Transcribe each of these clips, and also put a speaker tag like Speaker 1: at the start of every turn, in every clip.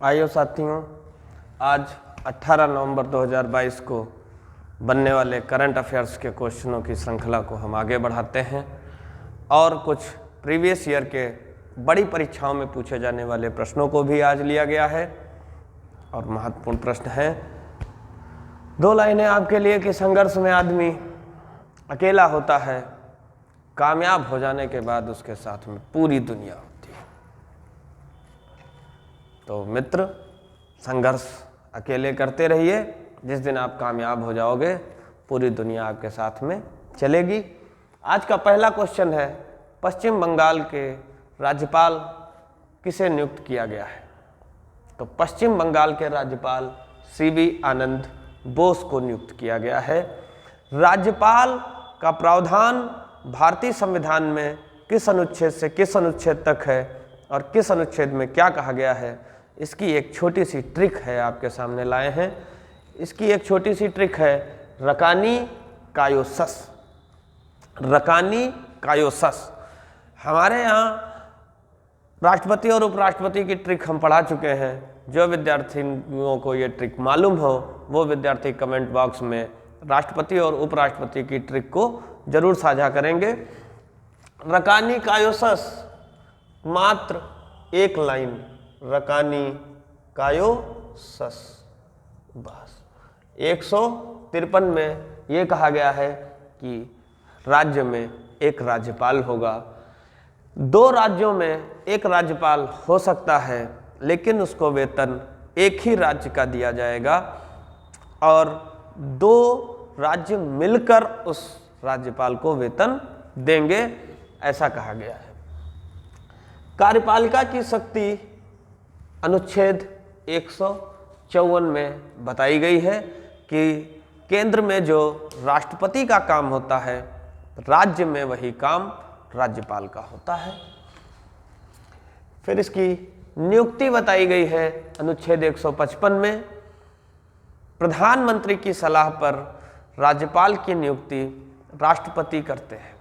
Speaker 1: आइए साथियों, आज 18 नवंबर 2022 को बनने वाले करंट अफेयर्स के क्वेश्चनों की श्रृंखला को हम आगे बढ़ाते हैं और कुछ प्रीवियस ईयर के बड़ी परीक्षाओं में पूछे जाने वाले प्रश्नों को भी आज लिया गया है। और महत्वपूर्ण प्रश्न है, 2 लाइनें आपके लिए कि संघर्ष में आदमी अकेला होता है, कामयाब हो जाने के बाद उसके साथ में पूरी दुनिया होती है। तो मित्र, संघर्ष अकेले करते रहिए, जिस दिन आप कामयाब हो जाओगे पूरी दुनिया आपके साथ में चलेगी। आज का पहला क्वेश्चन है, पश्चिम बंगाल के राज्यपाल किसे नियुक्त किया गया है? तो पश्चिम बंगाल के राज्यपाल CB आनंद बोस को नियुक्त किया गया है। राज्यपाल का प्रावधान भारतीय संविधान में किस अनुच्छेद से किस अनुच्छेद तक है और किस अनुच्छेद में क्या कहा गया है, इसकी एक छोटी सी ट्रिक है आपके सामने लाए हैं। इसकी एक छोटी सी ट्रिक है रकानी कायोसस। रकानी कायोसस हमारे यहाँ राष्ट्रपति और उपराष्ट्रपति की ट्रिक हम पढ़ा चुके हैं। जो विद्यार्थियों को ये ट्रिक मालूम हो वो विद्यार्थी कमेंट बॉक्स में राष्ट्रपति और उपराष्ट्रपति की ट्रिक को जरूर साझा करेंगे। रकानी कायोसस मात्र एक लाइन, रकानी कायोसस, बस। 153 में ये कहा गया है कि राज्य में एक राज्यपाल होगा। 2 राज्यों में एक राज्यपाल हो सकता है, लेकिन उसको वेतन एक ही राज्य का दिया जाएगा और 2 राज्य मिलकर उस राज्यपाल को वेतन देंगे, ऐसा कहा गया है। कार्यपालिका की शक्ति अनुच्छेद 154 में बताई गई है कि केंद्र में जो राष्ट्रपति का काम होता है, राज्य में वही काम राज्यपाल का होता है। फिर इसकी नियुक्ति बताई गई है अनुच्छेद 155 में। प्रधानमंत्री की सलाह पर राज्यपाल की नियुक्ति राष्ट्रपति करते हैं।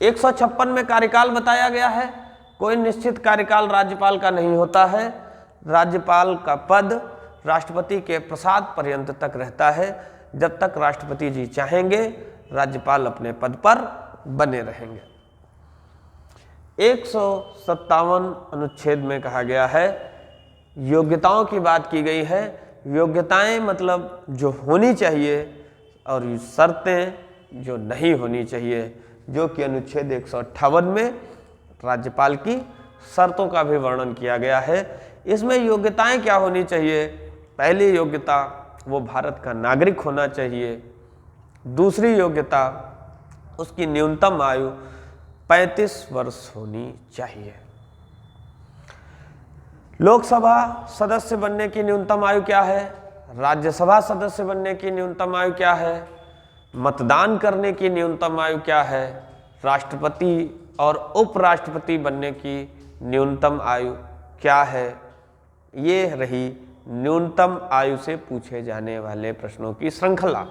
Speaker 1: 156 में कार्यकाल बताया गया है। कोई निश्चित कार्यकाल राज्यपाल का नहीं होता है। राज्यपाल का पद राष्ट्रपति के प्रसाद पर्यंत तक रहता है। जब तक राष्ट्रपति जी चाहेंगे राज्यपाल अपने पद पर बने रहेंगे। 157 अनुच्छेद में कहा गया है, योग्यताओं की बात की गई है। योग्यताएं मतलब जो होनी चाहिए और शर्तें जो नहीं होनी चाहिए, जो कि अनुच्छेद 158 में राज्यपाल की शर्तों का भी वर्णन किया गया है। इसमें योग्यताएं क्या होनी चाहिए? पहली योग्यता, वो भारत का नागरिक होना चाहिए। दूसरी योग्यता, उसकी न्यूनतम आयु 35 वर्ष होनी चाहिए। लोकसभा सदस्य बनने की न्यूनतम आयु क्या है? राज्यसभा सदस्य बनने की न्यूनतम आयु क्या है? मतदान करने की न्यूनतम आयु क्या है? राष्ट्रपति और उपराष्ट्रपति बनने की न्यूनतम आयु क्या है? ये रही न्यूनतम आयु से पूछे जाने वाले प्रश्नों की श्रृंखला।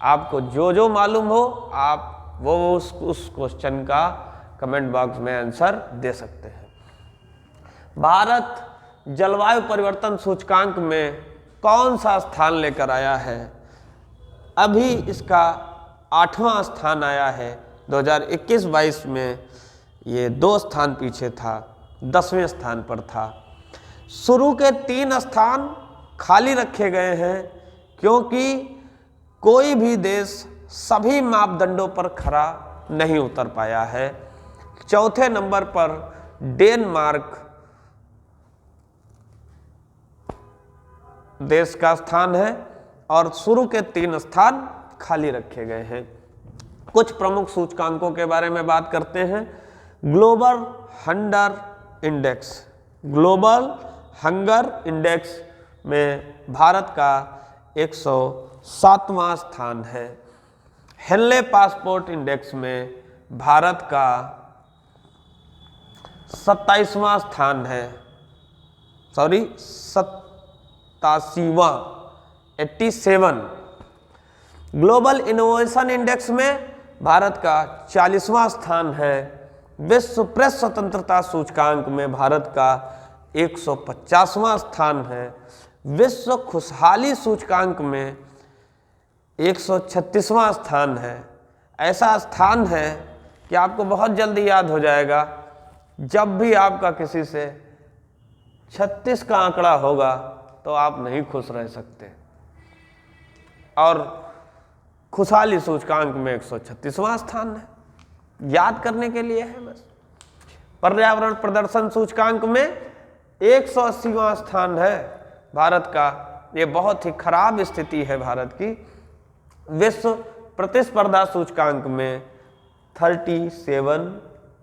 Speaker 1: आपको जो जो मालूम हो आप वो उस क्वेश्चन का कमेंट बॉक्स में आंसर दे सकते हैं। भारत जलवायु परिवर्तन सूचकांक में कौन सा स्थान लेकर आया है? अभी इसका 8वां स्थान आया है। 2021-22 में ये 2 स्थान पीछे था, 10वें स्थान पर था। शुरू के 3 स्थान खाली रखे गए हैं क्योंकि कोई भी देश सभी मापदंडों पर खरा नहीं उतर पाया है। 4थे नंबर पर डेनमार्क देश का स्थान है और शुरू के 3 स्थान खाली रखे गए हैं। कुछ प्रमुख सूचकांकों के बारे में बात करते हैं। Global hunger index, global hunger index में भारत का 107वां स्थान है। हेनले पासपोर्ट इंडेक्स में भारत का 27वां स्थान है, 87वां, 87। ग्लोबल इनोवेशन इंडेक्स में भारत का 40वां स्थान है। विश्व प्रेस स्वतंत्रता सूचकांक में भारत का 150वां स्थान है। विश्व खुशहाली सूचकांक में 136वां स्थान है। ऐसा स्थान है कि आपको बहुत जल्दी याद हो जाएगा, जब भी आपका किसी से 36 का आंकड़ा होगा तो आप नहीं खुश रह सकते। और खुशहाली सूचकांक में 136वां स्थान है, याद करने के लिए है बस। पर्यावरण प्रदर्शन सूचकांक में 180वां स्थान है भारत का। ये बहुत ही खराब स्थिति है भारत की। विश्व प्रतिस्पर्धा सूचकांक में 37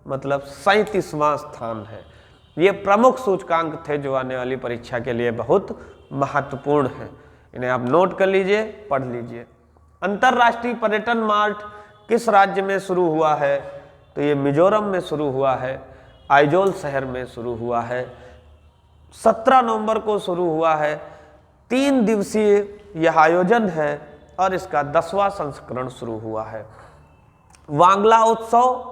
Speaker 1: मतलब 37वां स्थान है। ये प्रमुख सूचकांक थे जो आने वाली परीक्षा के लिए बहुत महत्वपूर्ण है। इन्हें आप नोट कर लीजिए, पढ़ लीजिए। अंतर्राष्ट्रीय पर्यटन मार्ट किस राज्य में शुरू हुआ है? तो ये मिजोरम में शुरू हुआ है, आइजोल शहर में शुरू हुआ है। 17 नवंबर को शुरू हुआ है। 3 दिवसीय यह आयोजन है और इसका 10वां संस्करण शुरू हुआ है। वांगला उत्सव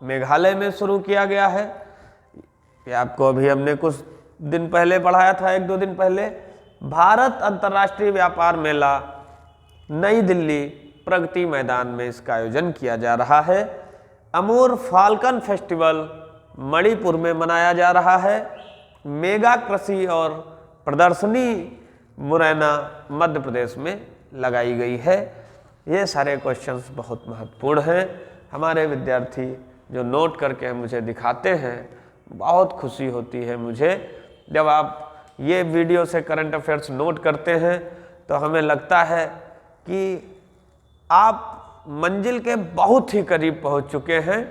Speaker 1: मेघालय में शुरू किया गया है। ये आपको अभी हमने कुछ दिन पहले पढ़ाया था, 1-2 दिन पहले। भारत अंतर्राष्ट्रीय व्यापार मेला नई दिल्ली प्रगति मैदान में इसका आयोजन किया जा रहा है। अमूर फाल्कन फेस्टिवल मणिपुर में मनाया जा रहा है। मेगा कृषि और प्रदर्शनी मुरैना मध्य प्रदेश में लगाई गई है। ये सारे क्वेश्चंस बहुत महत्वपूर्ण हैं। हमारे विद्यार्थी जो नोट करके मुझे दिखाते हैं, बहुत खुशी होती है मुझे जब आप ये वीडियो से करंट अफेयर्स नोट करते हैं, तो हमें लगता है कि आप मंजिल के बहुत ही करीब पहुंच चुके हैं।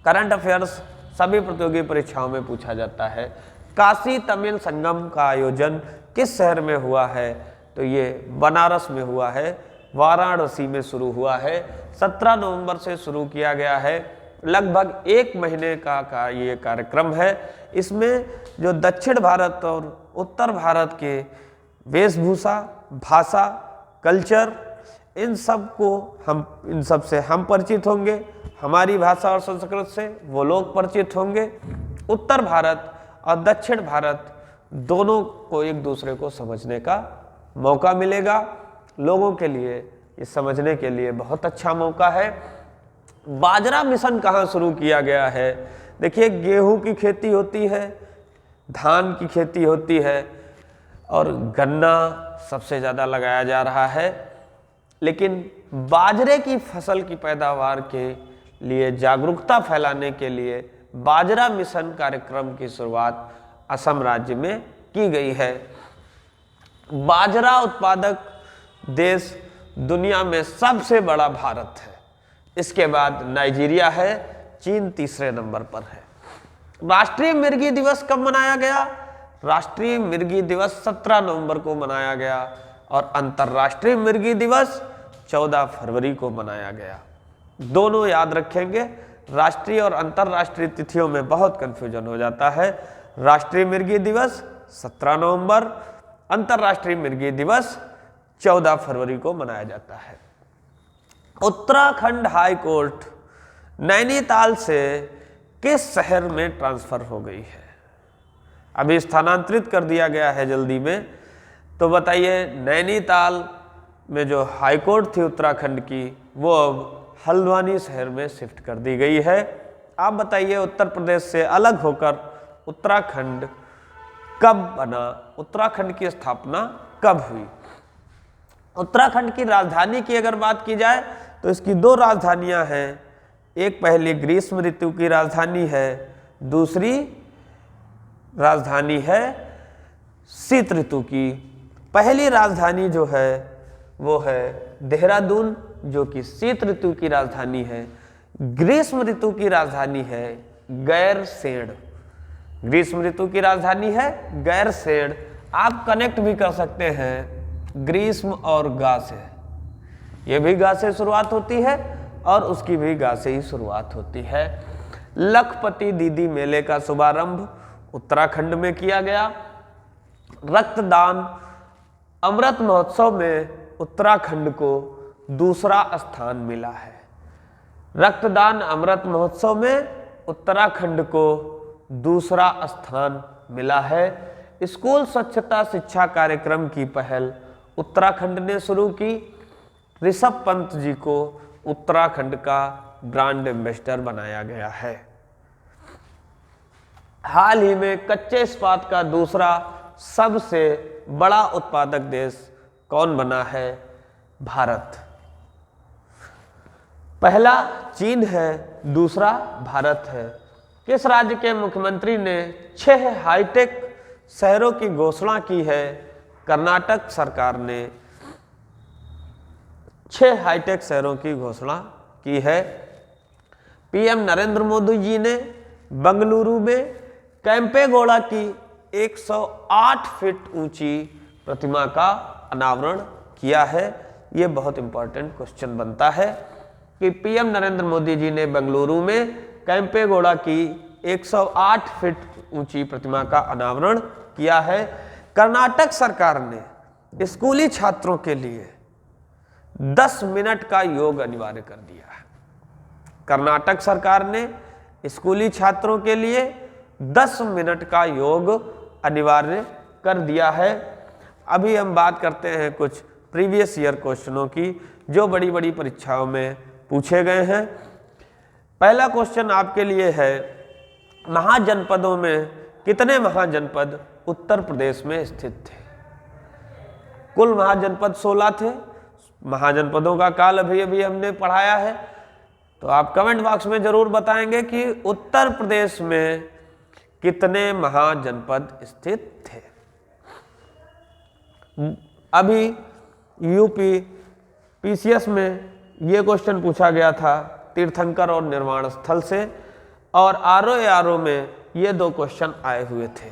Speaker 1: करंट अफेयर्स सभी प्रतियोगी परीक्षाओं में पूछा जाता है। काशी तमिल संगम का आयोजन किस शहर में हुआ है? तो ये बनारस में हुआ है, वाराणसी में शुरू हुआ है। 17 नवंबर से शुरू किया गया है। लगभग 1 महीने का ये कार्यक्रम है। इसमें जो दक्षिण भारत और उत्तर भारत के वेशभूषा, भाषा, कल्चर, इन सब से हम परिचित होंगे। हमारी भाषा और संस्कृत से वो लोग परिचित होंगे। उत्तर भारत और दक्षिण भारत दोनों को एक दूसरे को समझने का मौका मिलेगा। लोगों के लिए ये समझने के लिए बहुत अच्छा मौका है। बाजरा मिशन कहाँ शुरू किया गया है? देखिए, गेहूं की खेती होती है, धान की खेती होती है और गन्ना सबसे ज़्यादा लगाया जा रहा है। लेकिन बाजरे की फसल की पैदावार के लिए जागरूकता फैलाने के लिए बाजरा मिशन कार्यक्रम की शुरुआत असम राज्य में की गई है। बाजरा उत्पादक देश दुनिया में सबसे बड़ा भारत है। इसके बाद नाइजीरिया है, चीन तीसरे नंबर पर है। राष्ट्रीय मिर्गी दिवस कब मनाया गया? राष्ट्रीय मिर्गी दिवस 17 नवंबर को मनाया गया और अंतर्राष्ट्रीय मिर्गी दिवस 14 फरवरी को मनाया गया। दोनों याद रखेंगे। राष्ट्रीय और अंतर्राष्ट्रीय तिथियों में बहुत कंफ्यूजन हो जाता है। राष्ट्रीय मिर्गी दिवस 17 नवंबर, अंतर्राष्ट्रीय मिर्गी दिवस 14 फरवरी को मनाया जाता है। उत्तराखंड हाई कोर्ट नैनीताल से किस शहर में ट्रांसफर हो गई है? अभी स्थानांतरित कर दिया गया है जल्दी में। तो बताइए, नैनीताल में जो हाई कोर्ट थी उत्तराखंड की, वो अब हल्द्वानी शहर में शिफ्ट कर दी गई है। आप बताइए, उत्तर प्रदेश से अलग होकर उत्तराखंड कब बना? उत्तराखंड की स्थापना कब हुई? उत्तराखंड की राजधानी की अगर बात की जाए तो इसकी 2 राजधानियां हैं। एक पहली ग्रीष्म ऋतु की राजधानी है, दूसरी राजधानी है शीत ऋतु की। पहली राजधानी जो है वो है देहरादून, जो कि शीत ऋतु की राजधानी है। ग्रीष्म ऋतु की राजधानी है गैरसेण। ग्रीष्म ऋतु की राजधानी है गैरसेण। आप कनेक्ट भी कर सकते हैं ग्रीष्म और गा से। ये भी गा से शुरुआत होती है और उसकी भी गा से ही शुरुआत होती है। लखपति दीदी मेले का शुभारंभ उत्तराखंड में किया गया। रक्तदान अमृत महोत्सव में उत्तराखंड को दूसरा स्थान मिला है। रक्तदान अमृत महोत्सव में उत्तराखंड को दूसरा स्थान मिला है। स्कूल स्वच्छता शिक्षा कार्यक्रम की पहल उत्तराखंड ने शुरू की। ऋषभ पंत जी को उत्तराखंड का ब्रांड एम्बेसडर बनाया गया है। हाल ही में कच्चे इस्पात का दूसरा सबसे बड़ा उत्पादक देश कौन बना है? भारत। पहला चीन है, दूसरा भारत है। किस राज्य के मुख्यमंत्री ने 6 हाईटेक शहरों की घोषणा की है? कर्नाटक सरकार ने 6 हाईटेक शहरों की घोषणा की है। पीएम नरेंद्र मोदी जी ने बेंगलुरु में कैंपेगौड़ा की 108 फीट ऊंची प्रतिमा का अनावरण किया है। यह बहुत इंपॉर्टेंट क्वेश्चन बनता है कि पीएम नरेंद्र मोदी जी ने बेंगलुरु में कैंपेगौड़ा की 108 फीट ऊंची प्रतिमा का अनावरण किया है। कर्नाटक सरकार ने स्कूली छात्रों के लिए 10 मिनट का योग अनिवार्य कर दिया है। कर्नाटक सरकार ने स्कूली छात्रों के लिए 10 मिनट का योग अनिवार्य कर दिया है। अभी हम बात करते हैं कुछ प्रीवियस ईयर क्वेश्चनों की जो बड़ी बड़ी परीक्षाओं में पूछे गए हैं। पहला क्वेश्चन आपके लिए है, महाजनपदों में कितने महाजनपद उत्तर प्रदेश में स्थित थे? कुल महाजनपद 16 थे। महाजनपदों का काल अभी अभी हमने पढ़ाया है, तो आप कमेंट बॉक्स में जरूर बताएंगे कि उत्तर प्रदेश में कितने महाजनपद स्थित थे। अभी यूपी पीसीएस में यह क्वेश्चन पूछा गया था तीर्थंकर और निर्माण स्थल से, और आरओ में ये 2 क्वेश्चन आए हुए थे।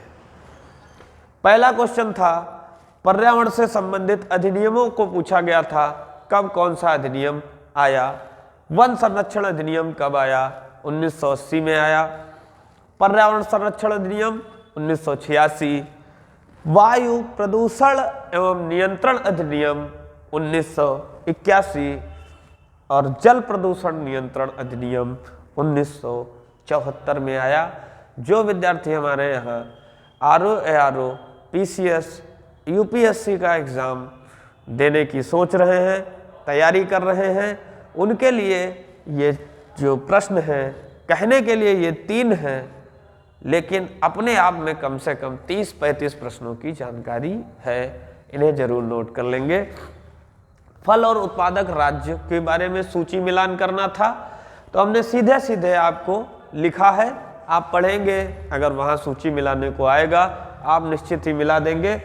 Speaker 1: पहला क्वेश्चन था पर्यावरण से संबंधित अधिनियमों को पूछा गया था, कब कौन सा अधिनियम आया? वन संरक्षण अधिनियम कब आया? 1980 में आया। पर्यावरण संरक्षण अधिनियम 1986, वायु प्रदूषण एवं नियंत्रण अधिनियम 1981 और जल प्रदूषण नियंत्रण अधिनियम 1974 में आया। जो विद्यार्थी हमारे यहाँ आरओ पीसीएस यूपीएससी का एग्ज़ाम देने की सोच रहे हैं, तैयारी कर रहे हैं, उनके लिए ये जो प्रश्न हैं कहने के लिए ये 3 हैं, लेकिन अपने आप में कम से कम 30-35 प्रश्नों की जानकारी है। इन्हें जरूर नोट कर लेंगे। फल और उत्पादक राज्य के बारे में सूची मिलान करना था, तो हमने सीधे सीधे आपको लिखा है। आप पढ़ेंगे, अगर वहाँ सूची मिलाने को आएगा आप निश्चित ही मिला देंगे।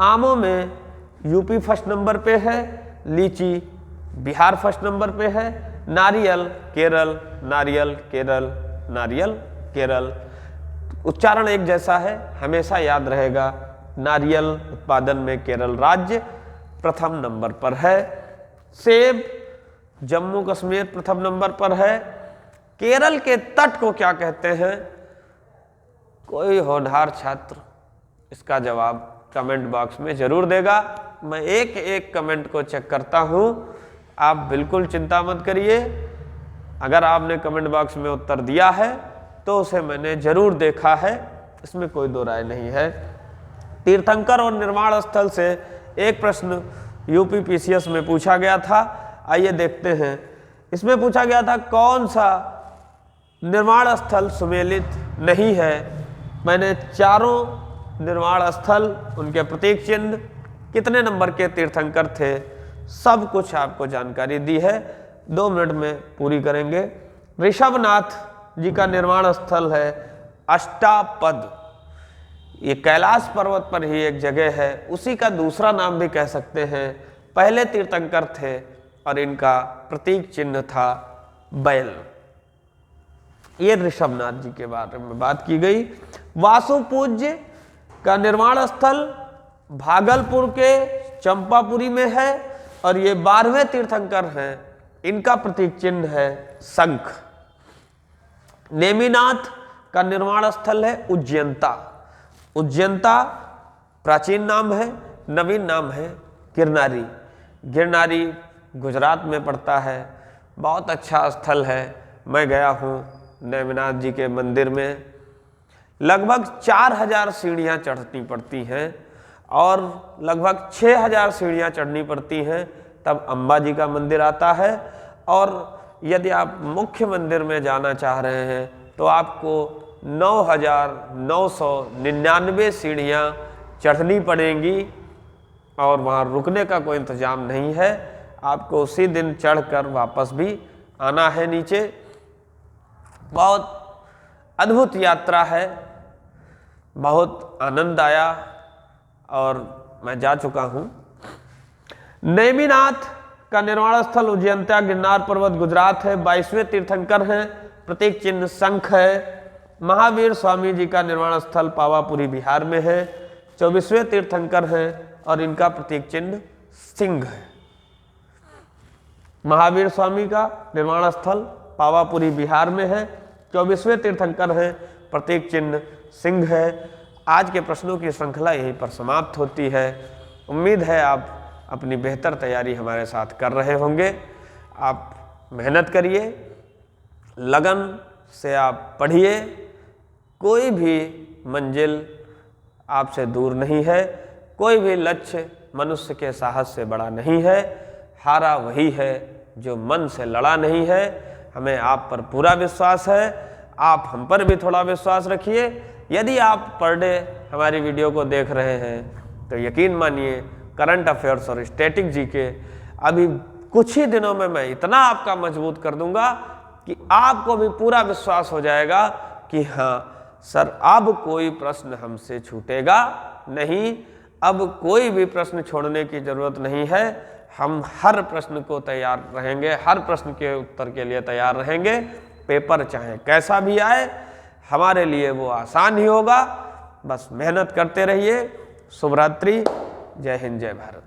Speaker 1: आमों में यूपी फर्स्ट नंबर पे है, लीची बिहार फर्स्ट नंबर पे है, नारियल केरल, नारियल केरल, नारियल केरल। उच्चारण एक जैसा है, हमेशा याद रहेगा। नारियल उत्पादन में केरल राज्य प्रथम नंबर पर है। सेब जम्मू कश्मीर प्रथम नंबर पर है। केरल के तट को क्या कहते हैं? कोई होनहार छात्र इसका जवाब कमेंट बॉक्स में जरूर देगा। मैं एक एक कमेंट को चेक करता हूं, आप बिल्कुल चिंता मत करिए। अगर आपने कमेंट बॉक्स में उत्तर दिया है तो उसे मैंने जरूर देखा है, इसमें कोई दो राय नहीं है। तीर्थंकर और निर्माण स्थल से एक प्रश्न यूपी पीसीएस में पूछा गया था, आइए देखते हैं। इसमें पूछा गया था कौन सा निर्माण स्थल सुमेलित नहीं है। मैंने चारों निर्माण स्थल, उनके प्रतीक चिन्ह, कितने नंबर के तीर्थंकर थे, सब कुछ आपको जानकारी दी है। 2 मिनट में पूरी करेंगे। ऋषभनाथ जी का निर्माण स्थल है अष्टापद। ये कैलाश पर्वत पर ही एक जगह है, उसी का दूसरा नाम भी कह सकते हैं। पहले तीर्थंकर थे और इनका प्रतीक चिन्ह था बैल। ये ऋषभनाथ जी के बारे में बात की गई। वासुपूज्य का निर्माण स्थल भागलपुर के चंपापुरी में है और ये 12वें तीर्थंकर हैं। इनका प्रतीक चिन्ह है शंख। नेमिनाथ का निर्माण स्थल है उज्जैनता। उज्जैनता प्राचीन नाम है, नवीन नाम है गिरनारी। गिरनारी गुजरात में पड़ता है, बहुत अच्छा स्थल है। मैं गया हूँ नेमिनाथ जी के मंदिर में। लगभग 4000 सीढ़ियाँ चढ़नी पड़ती हैं और लगभग 6000 सीढ़ियाँ चढ़नी पड़ती हैं, तब अंबा जी का मंदिर आता है। और यदि आप मुख्य मंदिर में जाना चाह रहे हैं तो आपको 9999 सीढ़ियाँ चढ़नी पड़ेंगी और वहाँ रुकने का कोई इंतज़ाम नहीं है, आपको उसी दिन चढ़कर वापस भी आना है नीचे। बहुत अद्भुत यात्रा है, बहुत आनंद आया और मैं जा चुका हूँ। नेमिनाथ का निर्वाण स्थल उज्जैनत्या गिरनार पर्वत गुजरात है। 22वें तीर्थंकर हैं, प्रतीक चिन्ह शंख है। महावीर स्वामी जी का निर्वाण स्थल पावापुरी बिहार में है। 24वें तीर्थंकर हैं और इनका प्रतीक चिन्ह सिंह है। महावीर स्वामी का निर्वाण स्थल पावापुरी बिहार में है। 24वें तीर्थंकर हैं, प्रतीक चिन्ह सिंह है। आज के प्रश्नों की श्रृंखला यहीं पर समाप्त होती है। उम्मीद है आप अपनी बेहतर तैयारी हमारे साथ कर रहे होंगे। आप मेहनत करिए, लगन से आप पढ़िए, कोई भी मंजिल आपसे दूर नहीं है, कोई भी लक्ष्य मनुष्य के साहस से बड़ा नहीं है। हारा वही है जो मन से लड़ा नहीं है। हमें आप पर पूरा विश्वास है, आप हम पर भी थोड़ा विश्वास रखिए। यदि आप पर डे हमारी वीडियो को देख रहे हैं तो यकीन मानिए करंट अफेयर्स और स्टैटिक जीके अभी कुछ ही दिनों में मैं इतना आपका मजबूत कर दूंगा कि आपको भी पूरा विश्वास हो जाएगा कि हाँ सर, अब कोई प्रश्न हमसे छूटेगा नहीं, अब कोई भी प्रश्न छोड़ने की जरूरत नहीं है। हम हर प्रश्न को तैयार रहेंगे, हर प्रश्न के उत्तर के लिए तैयार रहेंगे। पेपर चाहे कैसा भी आए, हमारे लिए वो आसान ही होगा। बस मेहनत करते रहिए। शुभ रात्रि, जय हिंद, जय भारत।